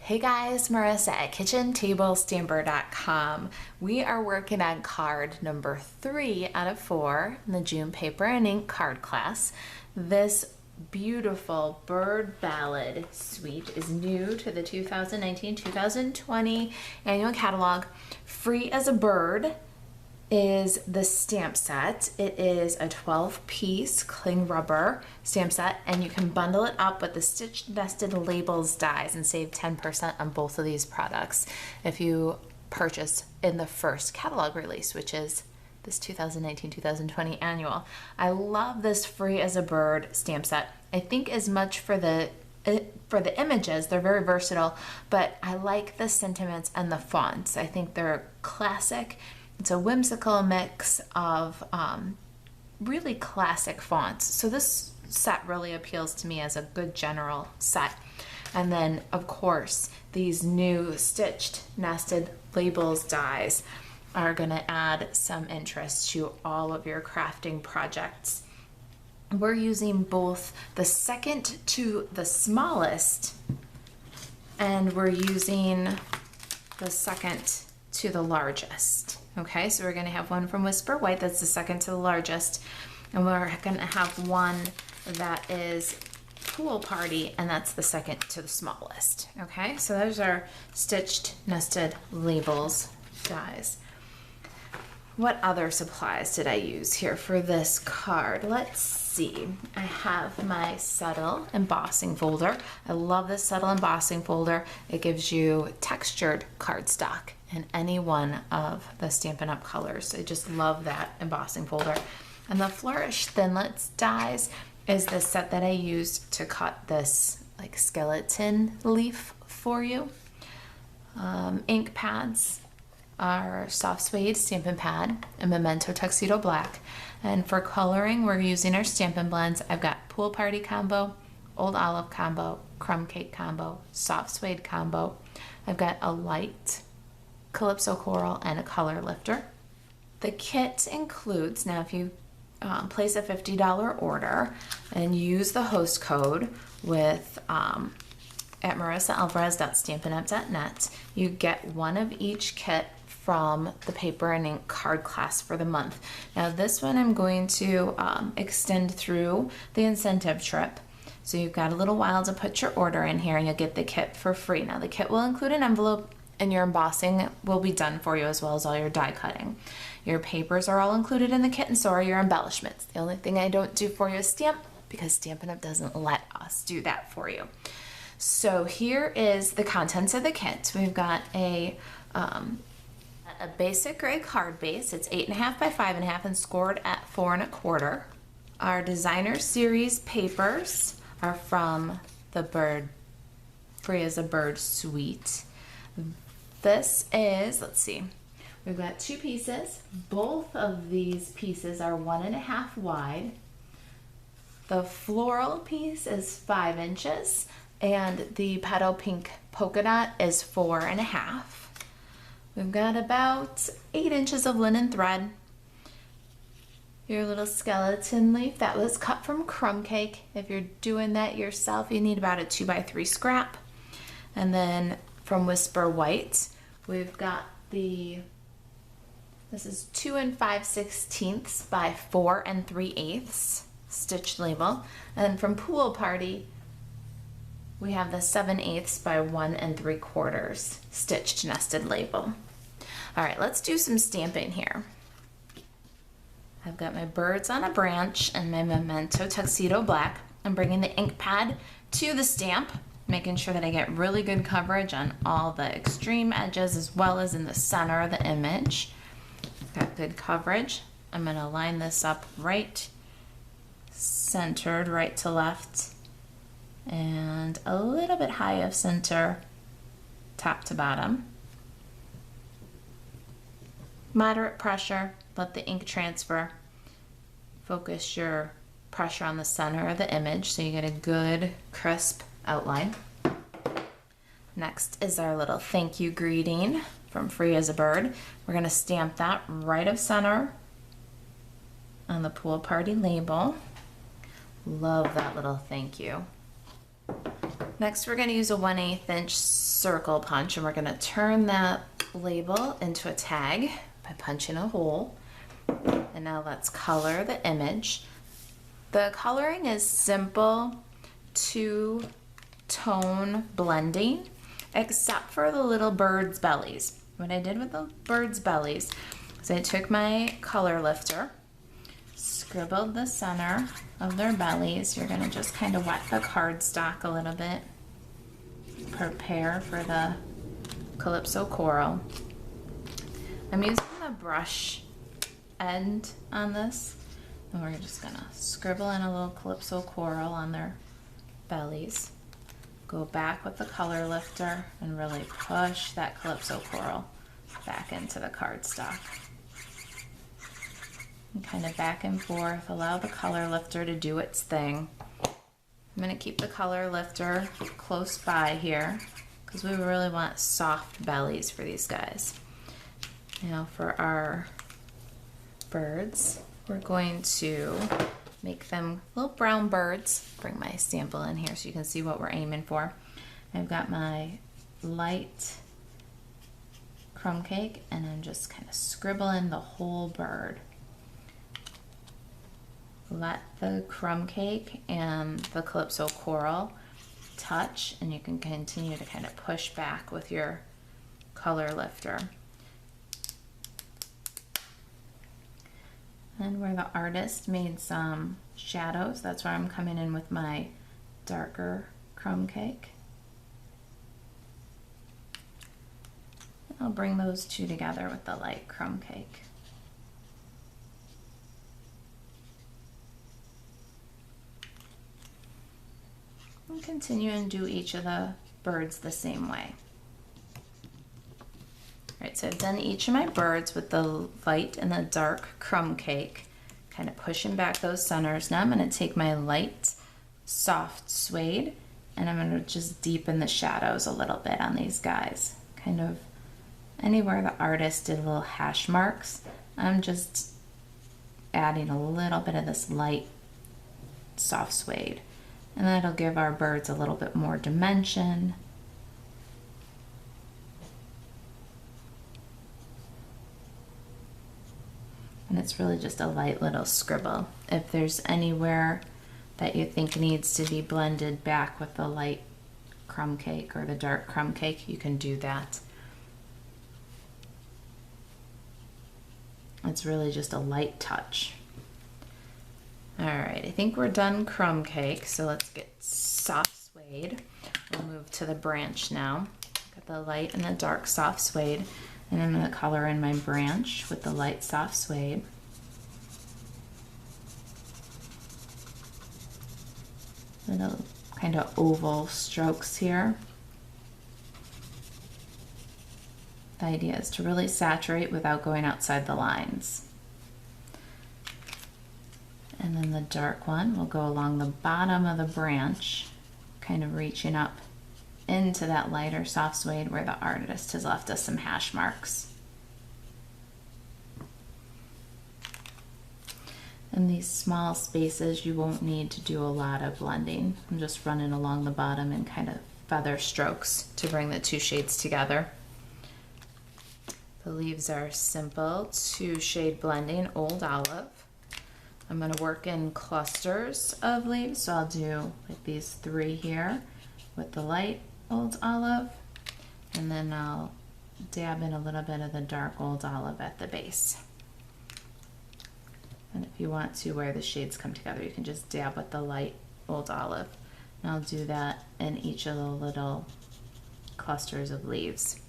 Hey guys, Marissa at KitchenTableStamper.com. We are working on card number 3 out of 4 in the June paper and ink card class. This beautiful bird ballad suite is new to the 2019-2020 annual catalog. Free as a Bird is the stamp set. It is a 12-piece cling rubber stamp set, and you can bundle it up with the stitched nested labels dies and save 10% on both of these products if you purchase in the first catalog release, which is this 2019-2020 annual. I love this Free as a Bird stamp set. I think as much for the images, they're very versatile, but I like the sentiments and the fonts. I think they're classic. It's a whimsical mix of really classic fonts. So this set really appeals to me as a good general set. And then, of course, these new stitched nested labels dies are going to add some interest to all of your crafting projects. We're using both the second to the smallest, and we're using the second to the largest. Okay, so we're going to have one from Whisper White, that's the second to the largest, and we're going to have one that is Pool Party, and that's the second to the smallest. Okay, so those are stitched nested labels dies. What other supplies did I use here for this card? Let's see. I have my subtle embossing folder. I love this subtle embossing folder. It gives you textured cardstock in any one of the Stampin' Up colors. I just love that embossing folder. And the Flourish Thinlits dies is the set that I used to cut this like skeleton leaf for you. Ink pads are Soft Suede Stampin' Pad and Memento Tuxedo Black. And for coloring, we're using our Stampin' Blends. I've got Pool Party Combo, Old Olive Combo, Crumb Cake Combo, Soft Suede Combo. I've got a light Calypso Coral and a color lifter. The kit includes, now if you place a $50 order and use the host code with at marisaalvarez.stampinup.net, you get one of each kit from the paper and ink card class for the month. Now this one I'm going to extend through the incentive trip. So you've got a little while to put your order in here and you'll get the kit for free. Now the kit will include an envelope and your embossing will be done for you as well as all your die cutting. Your papers are all included in the kit and so are your embellishments. The only thing I don't do for you is stamp because Stampin' Up doesn't let us do that for you. So here is the contents of the kit. We've got a basic gray card base. It's 8.5 by 5.5 and scored at 4 1/4. Our designer series papers are from the Free as a Bird suite. This is, let's see, we've got 2 pieces. Both of these pieces are 1.5 wide. The floral piece is 5 inches and the petal pink polka dot is 4.5. We've got about 8 inches of linen thread. Your little skeleton leaf that was cut from Crumb Cake. If you're doing that yourself, you need about a 2x3 scrap. And then from Whisper White, we've got this is 2 5/16 by 4 3/8 stitched label. And from Pool Party, we have the 7/8 by 1 3/4 stitched nested label. All right, let's do some stamping here. I've got my birds on a branch and my Memento Tuxedo Black. I'm bringing the ink pad to the stamp, making sure that I get really good coverage on all the extreme edges as well as in the center of the image. Got good coverage. I'm gonna line this up right centered, right to left, and a little bit high of center, top to bottom. Moderate pressure, let the ink transfer. Focus your pressure on the center of the image so you get a good crisp outline. Next is our little thank you greeting from Free as a Bird. We're going to stamp that right of center on the Pool Party label. Love that little thank you. Next, we're going to use a 1/8 inch circle punch, and we're going to turn that label into a tag by punching a hole. And now let's color the image. The coloring is simple two-tone blending, except for the little birds' bellies. What I did with the birds' bellies is I took my color lifter, scribbled the center of their bellies. You're going to just kind of wet the cardstock a little bit. Prepare for the Calypso coral. I'm using the brush end on this, and we're just going to scribble in a little Calypso coral on their bellies. Go back with the color lifter and really push that Calypso coral back into the cardstock. And kind of back and forth, allow the color lifter to do its thing. I'm going to keep the color lifter close by here because we really want soft bellies for these guys. Now for our birds, we're going to make them little brown birds. Bring my sample in here so you can see what we're aiming for. I've got my light crumb cake, and I'm just kind of scribbling the whole bird. Let the crumb cake and the Calypso coral touch, and you can continue to kind of push back with your color lifter. And where the artist made some shadows, that's where I'm coming in with my darker crumb cake. I'll bring those two together with the light crumb cake. And continue and do each of the birds the same way. Alright, so I've done each of my birds with the light and the dark crumb cake, kind of pushing back those centers. Now I'm going to take my light soft suede and I'm going to just deepen the shadows a little bit on these guys. Kind of anywhere the artist did little hash marks, I'm just adding a little bit of this light soft suede. And that'll give our birds a little bit more dimension. And it's really just a light little scribble. If there's anywhere that you think needs to be blended back with the light crumb cake or the dark crumb cake, you can do that. It's really just a light touch. All right, I think we're done crumb cake, so let's get soft suede. We'll move to the branch now. Got the light and the dark soft suede, and I'm gonna color in my branch with the light soft suede. Little kind of oval strokes here. The idea is to really saturate without going outside the lines. And then the dark one will go along the bottom of the branch, kind of reaching up into that lighter soft suede where the artist has left us some hash marks. In these small spaces, you won't need to do a lot of blending. I'm just running along the bottom in kind of feather strokes to bring the two shades together. The leaves are simple, 2-shade blending, Old Olive. I'm going to work in clusters of leaves, so I'll do like these 3 here with the light Old Olive, and then I'll dab in a little bit of the dark Old Olive at the base. And if you want to, where the shades come together, you can just dab with the light Old Olive. And I'll do that in each of the little clusters of leaves.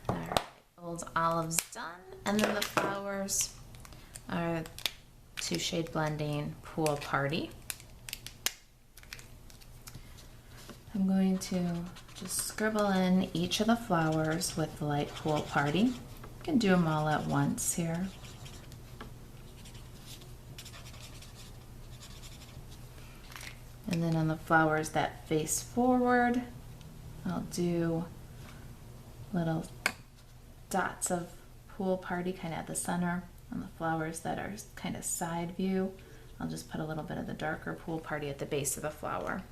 All right, Old Olive's done. And then the flowers are 2-shade blending Pool Party. I'm going to just scribble in each of the flowers with the light Pool Party. You can do them all at once here. And then on the flowers that face forward, I'll do little dots of Pool Party kind of at the center. On the flowers that are kind of side view, I'll just put a little bit of the darker Pool Party at the base of the flower.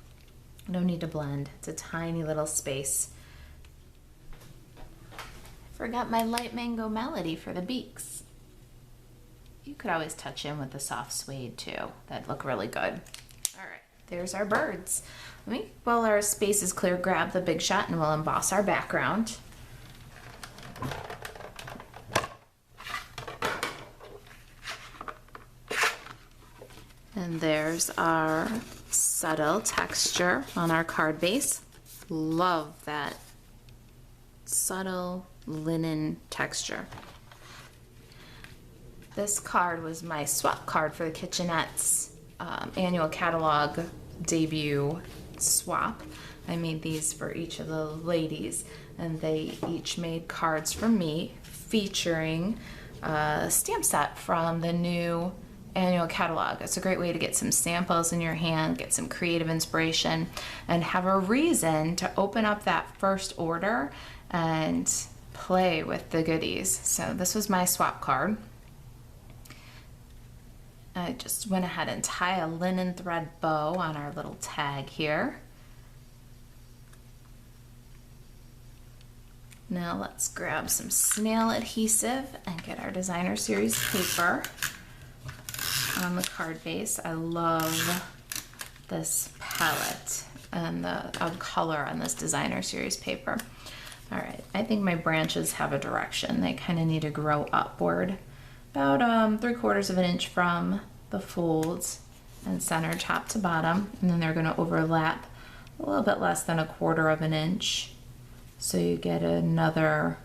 No need to blend. It's a tiny little space. Forgot my light mango melody for the beaks. You could always touch in with the soft suede too. That'd look really good. All right, there's our birds. While our space is clear, grab the Big Shot and we'll emboss our background. And there's our subtle texture on our card base. Love that subtle linen texture. This card was my swap card for the Kitchenette's annual catalog debut swap. I made these for each of the ladies, and they each made cards for me featuring a stamp set from the new annual catalog. It's a great way to get some samples in your hand, get some creative inspiration, and have a reason to open up that first order and play with the goodies. So this was my swap card. I just went ahead and tie a linen thread bow on our little tag here. Now let's grab some snail adhesive and get our designer series paper on the card base. I love this palette and the color on this designer series paper. All right, I think my branches have a direction. They kind of need to grow upward, about 3/4 of an inch from the folds and center top to bottom, and then they're going to overlap a little bit less than 1/4 of an inch, so you get another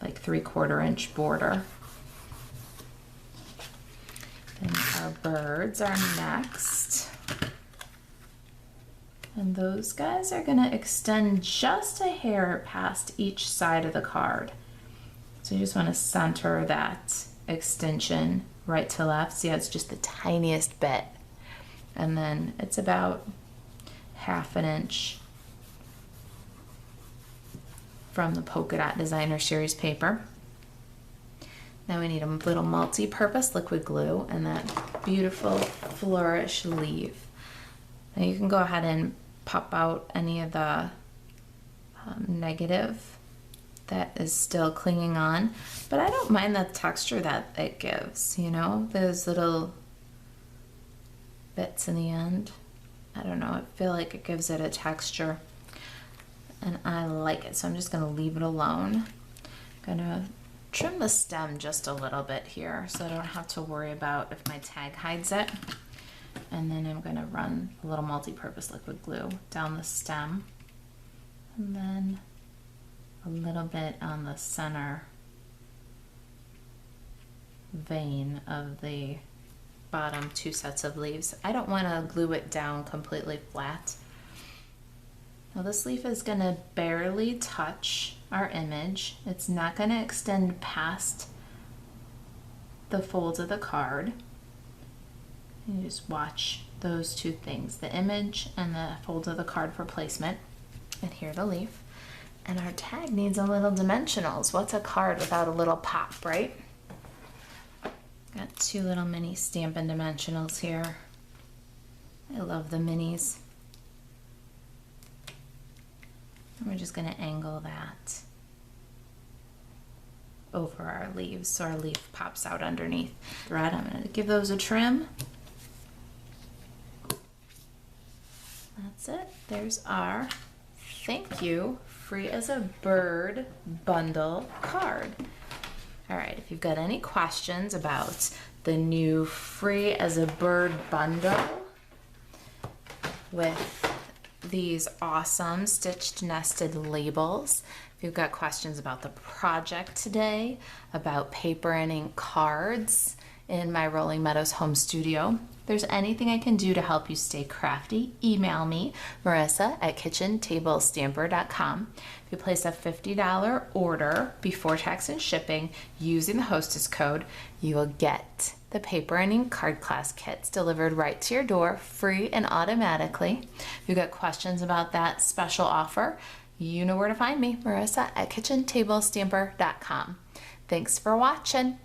like 3/4 inch border. And our birds are next. And those guys are going to extend just a hair past each side of the card. So you just want to center that extension right to left. See how it's just the tiniest bit. And then it's about 1/2 inch from the polka dot designer series paper. Now we need a little multi-purpose liquid glue and that beautiful flourish leaf. Now you can go ahead and pop out any of the negative that is still clinging on, but I don't mind the texture that it gives, you know, those little bits in the end. I don't know, I feel like it gives it a texture and I like it, so I'm just gonna leave it alone. I'm gonna trim the stem just a little bit here so I don't have to worry about if my tag hides it. And then I'm going to run a little multi-purpose liquid glue down the stem and then a little bit on the center vein of the bottom 2 sets of leaves. I don't want to glue it down completely flat. Now this leaf is going to barely touch our image. It's not going to extend past the folds of the card. You just watch those 2 things, the image and the folds of the card for placement. And here the leaf. And our tag needs a little dimensionals. What's a card without a little pop, right? Got 2 little mini Stampin' dimensionals here. I love the minis. And we're just going to angle that over our leaves so our leaf pops out underneath. Thread, I'm going to give those a trim. That's it. There's our thank you free as a bird bundle card. All right, if you've got any questions about the new free as a bird bundle with these awesome stitched nested labels, if you've got questions about the project today, about paper and ink cards in my Rolling Meadows home studio, if there's anything I can do to help you stay crafty, email me, marissa@kitchentablestamper.com. If you place a $50 order before tax and shipping using the hostess code, you will get the paper and ink card class kits delivered right to your door, free and automatically. If you've got questions about that special offer, you know where to find me, marissa@kitchentablestamper.com. Thanks for watching.